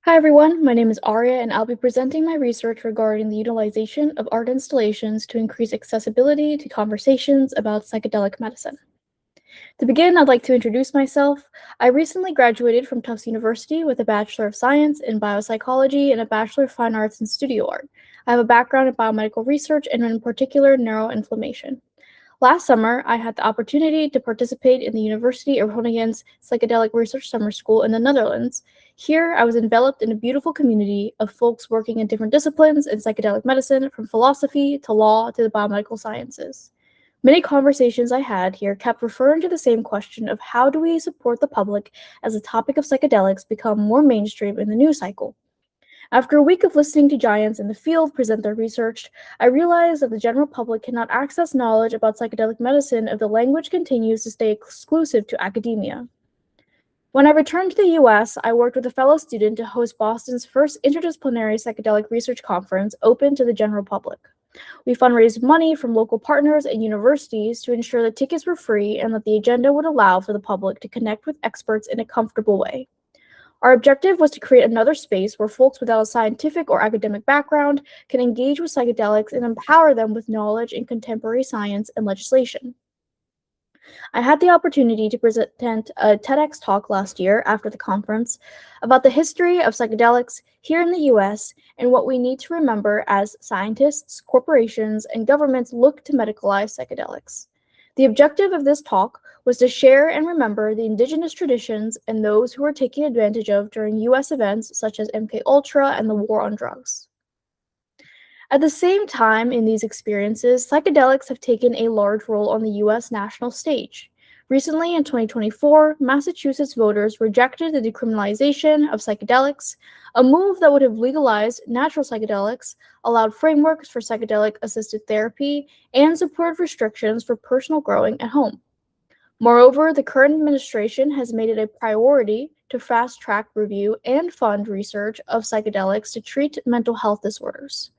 Hi everyone, my name is Aria and I'll be presenting my research regarding the utilization of art installations to increase accessibility to conversations about psychedelic medicine. To begin, I'd like to introduce myself. I recently graduated from Tufts University with a Bachelor of Science in Biopsychology and a Bachelor of Fine Arts in Studio Art. I have a background in biomedical research and in particular neuroinflammation. Last summer, I had the opportunity to participate in the University of Groningen's Psychedelic Research Summer School in the Netherlands. Here, I was enveloped in a beautiful community of folks working in different disciplines in psychedelic medicine, from philosophy to law to the biomedical sciences. Many conversations I had here kept referring to the same question of how do we support the public as the topic of psychedelics become more mainstream in the news cycle. After a week of listening to giants in the field present their research, I realized that the general public cannot access knowledge about psychedelic medicine if the language continues to stay exclusive to academia. When I returned to the US, I worked with a fellow student to host Boston's first interdisciplinary psychedelic research conference open to the general public. We fundraised money from local partners and universities to ensure that tickets were free and that the agenda would allow for the public to connect with experts in a comfortable way. Our objective was to create another space where folks without a scientific or academic background can engage with psychedelics and empower them with knowledge in contemporary science and legislation. I had the opportunity to present a TEDx talk last year after the conference about the history of psychedelics here in the US and what we need to remember as scientists, corporations, and governments look to medicalize psychedelics. The objective of this talk was to share and remember the indigenous traditions and those who were taken advantage of during US events such as MKUltra and the war on drugs. At the same time, in these experiences, psychedelics have taken a large role on the US national stage. Recently, in 2024, Massachusetts voters rejected the decriminalization of psychedelics, a move that would have legalized natural psychedelics, allowed frameworks for psychedelic assisted therapy, and supported restrictions for personal growing at home. Moreover, the current administration has made it a priority to fast-track review and fund research of psychedelics to treat mental health disorders.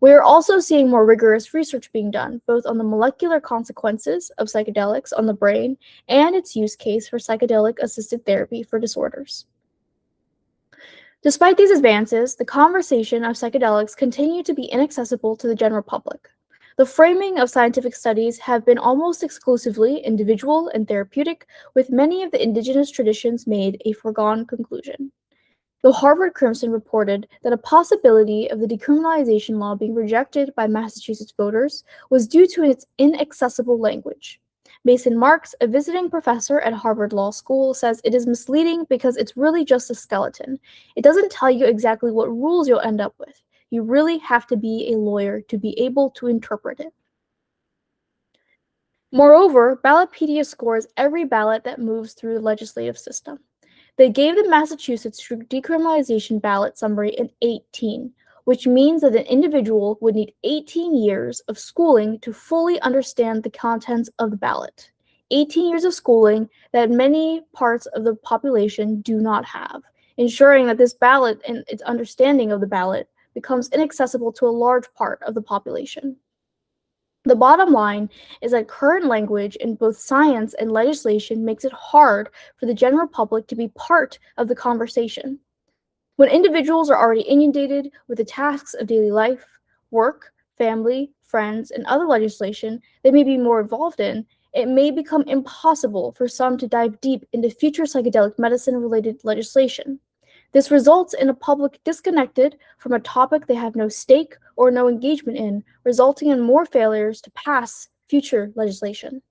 We are also seeing more rigorous research being done, both on the molecular consequences of psychedelics on the brain and its use case for psychedelic-assisted therapy for disorders. Despite these advances, the conversation of psychedelics continue to be inaccessible to the general public. The framing of scientific studies have been almost exclusively individual and therapeutic, with many of the indigenous traditions made a foregone conclusion. The Harvard Crimson reported that a possibility of the decriminalization law being rejected by Massachusetts voters was due to its inaccessible language. Mason Marks, a visiting professor at Harvard Law School, says it is misleading because it's really just a skeleton. It doesn't tell you exactly what rules you'll end up with. You really have to be a lawyer to be able to interpret it. Moreover, Ballotpedia scores every ballot that moves through the legislative system. They gave the Massachusetts decriminalization ballot summary an 18, which means that an individual would need 18 years of schooling to fully understand the contents of the ballot. 18 years of schooling that many parts of the population do not have, ensuring that this ballot and its understanding of the ballot becomes inaccessible to a large part of the population. The bottom line is that current language in both science and legislation makes it hard for the general public to be part of the conversation. When individuals are already inundated with the tasks of daily life, work, family, friends, and other legislation they may be more involved in, it may become impossible for some to dive deep into future psychedelic medicine-related legislation. This results in a public disconnected from a topic they have no stake or no engagement in, resulting in more failures to pass future legislation.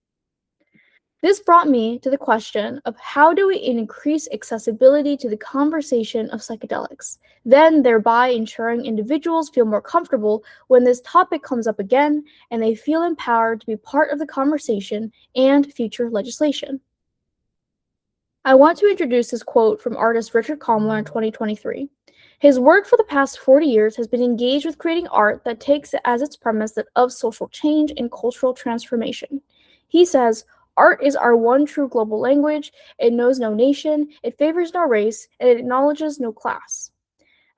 This brought me to the question of how do we increase accessibility to the conversation of psychedelics, then thereby ensuring individuals feel more comfortable when this topic comes up again and they feel empowered to be part of the conversation and future legislation. I want to introduce this quote from artist Richard Kamler in 2023. His work for the past 40 years has been engaged with creating art that takes as its premise that of social change and cultural transformation. He says, "Art is our one true global language. It knows no nation, it favors no race, and it acknowledges no class."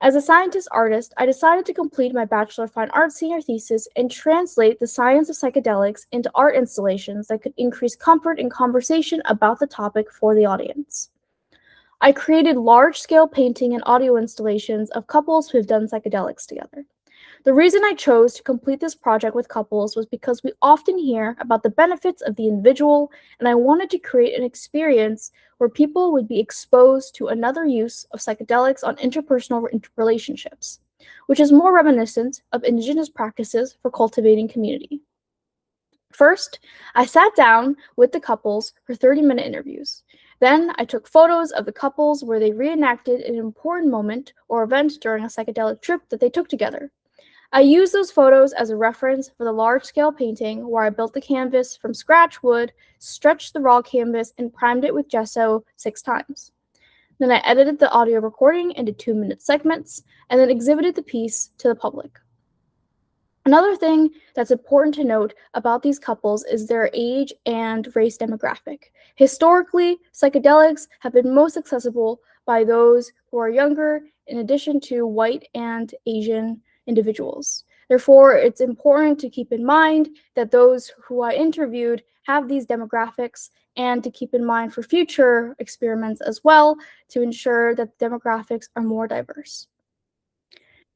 As a scientist artist, I decided to complete my Bachelor of Fine Arts senior thesis and translate the science of psychedelics into art installations that could increase comfort and conversation about the topic for the audience. I created large-scale painting and audio installations of couples who have done psychedelics together. The reason I chose to complete this project with couples was because we often hear about the benefits of the individual, and I wanted to create an experience where people would be exposed to another use of psychedelics on interpersonal relationships, which is more reminiscent of indigenous practices for cultivating community. First, I sat down with the couples for 30-minute interviews. Then, I took photos of the couples where they reenacted an important moment or event during a psychedelic trip that they took together. I used those photos as a reference for the large-scale painting where I built the canvas from scratch wood, stretched the raw canvas, and primed it with gesso 6 times. Then I edited the audio recording into 2-minute segments, and then exhibited the piece to the public. Another thing that's important to note about these couples is their age and race demographic. Historically, psychedelics have been most accessible by those who are younger, in addition to white and Asian individuals. Therefore, it's important to keep in mind that those who I interviewed have these demographics, and to keep in mind for future experiments as well to ensure that the demographics are more diverse.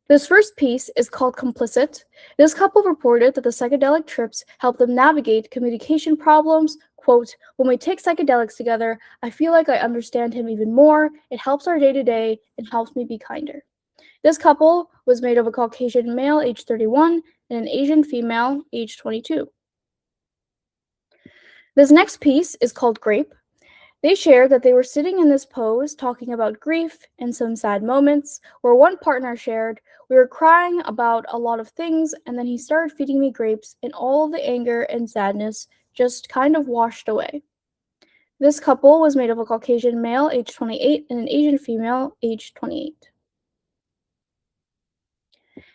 This first piece is called Complicit. This couple reported that the psychedelic trips helped them navigate communication problems. Quote, "When we take psychedelics together, I feel like I understand him even more. It helps our day-to-day and helps me be kinder." This couple was made of a Caucasian male, age 31, and an Asian female, age 22. This next piece is called Grape. They shared that they were sitting in this pose talking about grief and some sad moments, where one partner shared, "We were crying about a lot of things, and then he started feeding me grapes, and all of the anger and sadness just kind of washed away." This couple was made of a Caucasian male, age 28, and an Asian female, age 28.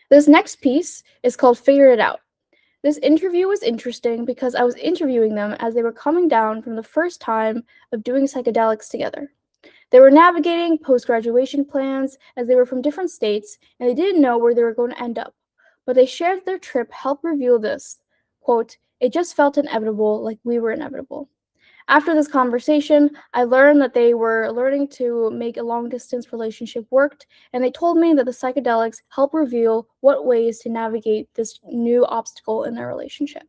This next piece is called Figure It Out. This interview was interesting because I was interviewing them as they were coming down from the first time of doing psychedelics together. They were navigating post-graduation plans as they were from different states and they didn't know where they were going to end up. But they shared that their trip helped reveal this. Quote, "It just felt inevitable, like we were inevitable." After this conversation, I learned that they were learning to make a long-distance relationship work, and they told me that the psychedelics help reveal what ways to navigate this new obstacle in their relationship.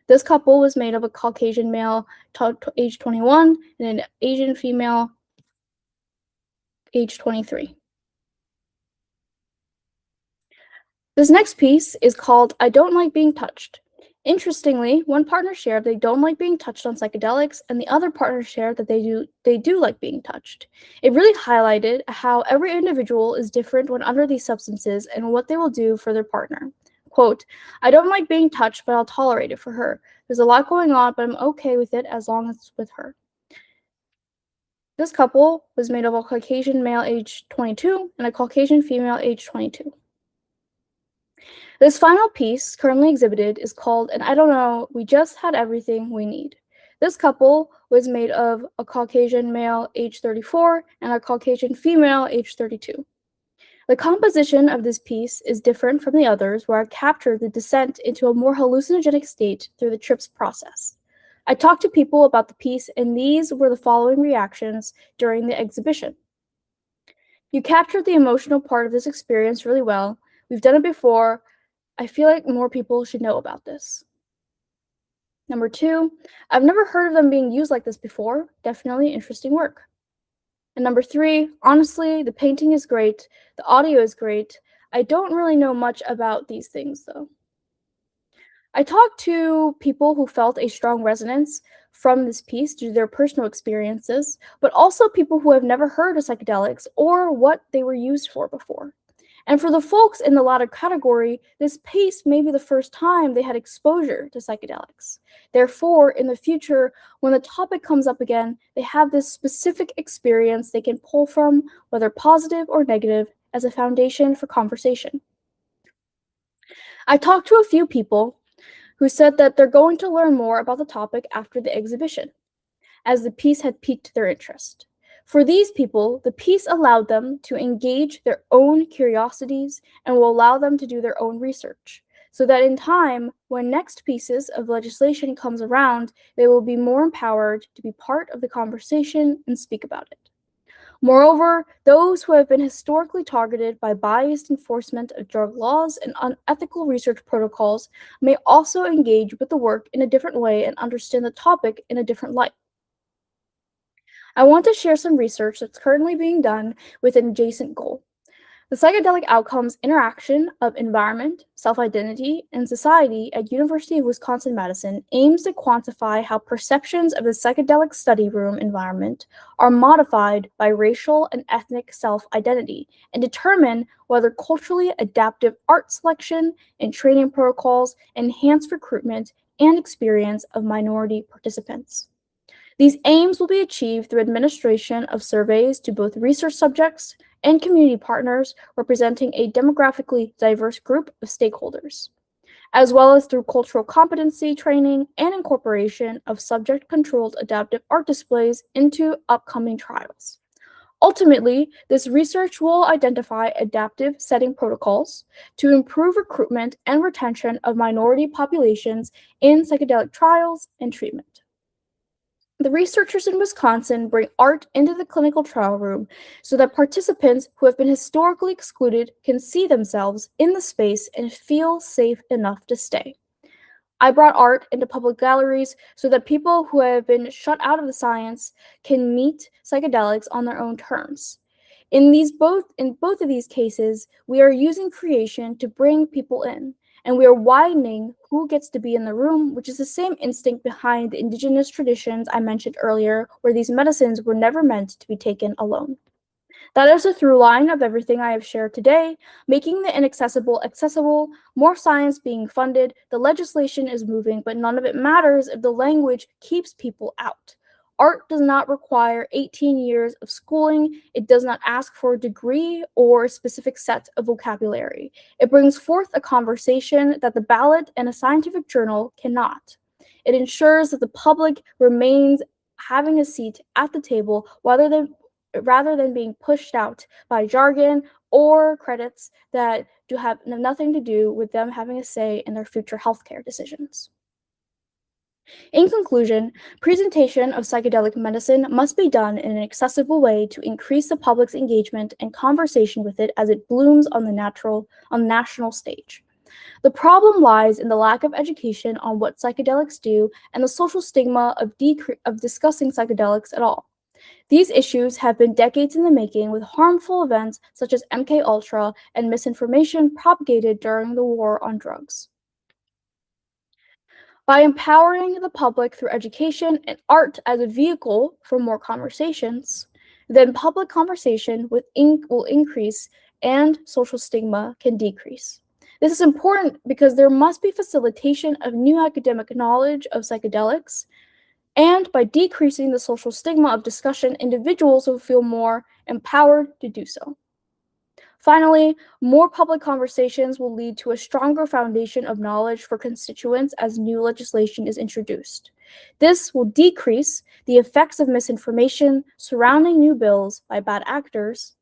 This couple was made of a Caucasian male, age 21, and an Asian female, age 23. This next piece is called I Don't Like Being Touched. Interestingly, one partner shared they don't like being touched on psychedelics, and the other partner shared that they do like being touched. It really highlighted how every individual is different when under these substances and what they will do for their partner. Quote, "I don't like being touched, but I'll tolerate it for her. There's a lot going on, but I'm okay with it as long as it's with her." This couple was made of a Caucasian male age 22 and a Caucasian female age 22. This final piece, currently exhibited, is called And I Don't Know, We Just Had Everything We Need. This couple was made of a Caucasian male age 34 and a Caucasian female age 32. The composition of this piece is different from the others, where I captured the descent into a more hallucinogenic state through the TRIPS process. I talked to people about the piece, and these were the following reactions during the exhibition. "You captured the emotional part of this experience really well. We've done it before. I feel like more people should know about this." Number 2, "I've never heard of them being used like this before. Definitely interesting work." And number 3, "Honestly, the painting is great. The audio is great. I don't really know much about these things, though." I talked to people who felt a strong resonance from this piece due to their personal experiences, but also people who have never heard of psychedelics or what they were used for before. And for the folks in the latter category, this piece may be the first time they had exposure to psychedelics. Therefore, in the future, when the topic comes up again, they have this specific experience they can pull from, whether positive or negative, as a foundation for conversation. I talked to a few people who said that they're going to learn more about the topic after the exhibition, as the piece had piqued their interest. For these people, the piece allowed them to engage their own curiosities and will allow them to do their own research, so that in time, when next pieces of legislation comes around, they will be more empowered to be part of the conversation and speak about it. Moreover, those who have been historically targeted by biased enforcement of drug laws and unethical research protocols may also engage with the work in a different way and understand the topic in a different light. I want to share some research that's currently being done with an adjacent goal. The psychedelic outcomes interaction of environment, self-identity, and society at University of Wisconsin-Madison aims to quantify how perceptions of the psychedelic study room environment are modified by racial and ethnic self-identity and determine whether culturally adaptive art selection and training protocols enhance recruitment and experience of minority participants. These aims will be achieved through administration of surveys to both research subjects and community partners representing a demographically diverse group of stakeholders, as well as through cultural competency training and incorporation of subject-controlled adaptive art displays into upcoming trials. Ultimately, this research will identify adaptive setting protocols to improve recruitment and retention of minority populations in psychedelic trials and treatment. The researchers in Wisconsin bring art into the clinical trial room so that participants who have been historically excluded can see themselves in the space and feel safe enough to stay. I brought art into public galleries so that people who have been shut out of the science can meet psychedelics on their own terms. In both of these cases, we are using creation to bring people in, and we are widening who gets to be in the room, which is the same instinct behind the indigenous traditions I mentioned earlier, where these medicines were never meant to be taken alone. That is the through line of everything I have shared today, making the inaccessible accessible, more science being funded, the legislation is moving, but none of it matters if the language keeps people out. Art does not require 18 years of schooling. It does not ask for a degree or a specific set of vocabulary. It brings forth a conversation that the ballot and a scientific journal cannot. It ensures that the public remains having a seat at the table rather than being pushed out by jargon or credits that do have nothing to do with them having a say in their future healthcare decisions. In conclusion, presentation of psychedelic medicine must be done in an accessible way to increase the public's engagement and conversation with it as it blooms on the national stage. The problem lies in the lack of education on what psychedelics do and the social stigma of discussing psychedelics at all. These issues have been decades in the making, with harmful events such as MKUltra and misinformation propagated during the war on drugs. By empowering the public through education and art as a vehicle for more conversations, then public conversation will increase and social stigma can decrease. This is important because there must be facilitation of new academic knowledge of psychedelics, and by decreasing the social stigma of discussion, individuals will feel more empowered to do so. Finally, more public conversations will lead to a stronger foundation of knowledge for constituents as new legislation is introduced. This will decrease the effects of misinformation surrounding new bills by bad actors,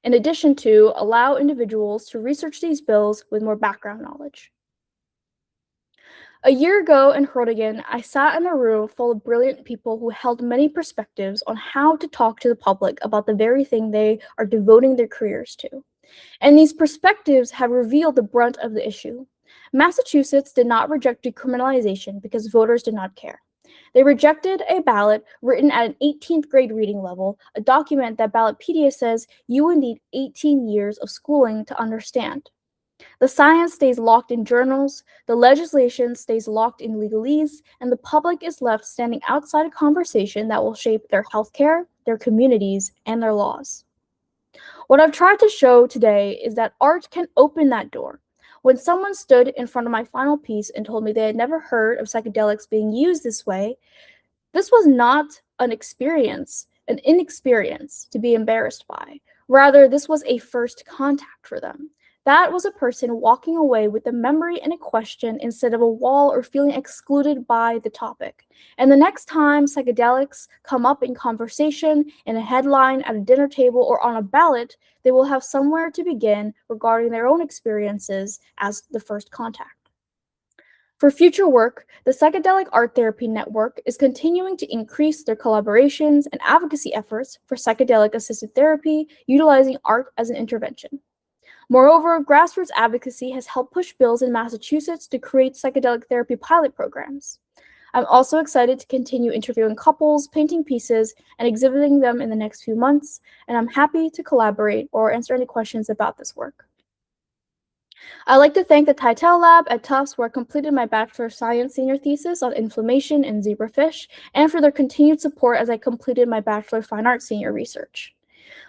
in addition to allow individuals to research these bills with more background knowledge. A year ago in Groningen, I sat in a room full of brilliant people who held many perspectives on how to talk to the public about the very thing they are devoting their careers to. And these perspectives have revealed the brunt of the issue. Massachusetts did not reject decriminalization because voters did not care. They rejected a ballot written at an 18th grade reading level, a document that Ballotpedia says you would need 18 years of schooling to understand. The science stays locked in journals, the legislation stays locked in legalese, and the public is left standing outside a conversation that will shape their healthcare, their communities, and their laws. What I've tried to show today is that art can open that door. When someone stood in front of my final piece and told me they had never heard of psychedelics being used this way, this was not an inexperience to be embarrassed by. Rather, this was a first contact for them. That was a person walking away with a memory and a question instead of a wall or feeling excluded by the topic. And the next time psychedelics come up in conversation, in a headline, at a dinner table, or on a ballot, they will have somewhere to begin regarding their own experiences as the first contact. For future work, the Psychedelic Art Therapy Network is continuing to increase their collaborations and advocacy efforts for psychedelic assisted therapy utilizing art as an intervention. Moreover, grassroots advocacy has helped push bills in Massachusetts to create psychedelic therapy pilot programs. I'm also excited to continue interviewing couples, painting pieces, and exhibiting them in the next few months, and I'm happy to collaborate or answer any questions about this work. I'd like to thank the Titel Lab at Tufts, where I completed my Bachelor of Science senior thesis on inflammation in zebrafish, and for their continued support as I completed my Bachelor of Fine Arts senior research.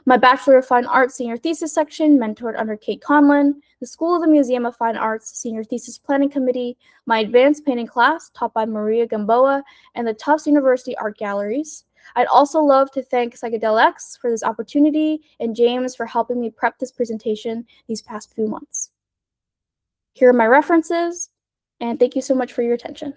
My Bachelor of Fine Arts senior thesis section, mentored under Kate Conlon, the School of the Museum of Fine Arts Senior Thesis Planning Committee, my advanced painting class taught by Maria Gamboa, and the Tufts University Art Galleries. I'd also love to thank PsychedelX for this opportunity and James for helping me prep this presentation these past few months. Here are my references, and thank you so much for your attention.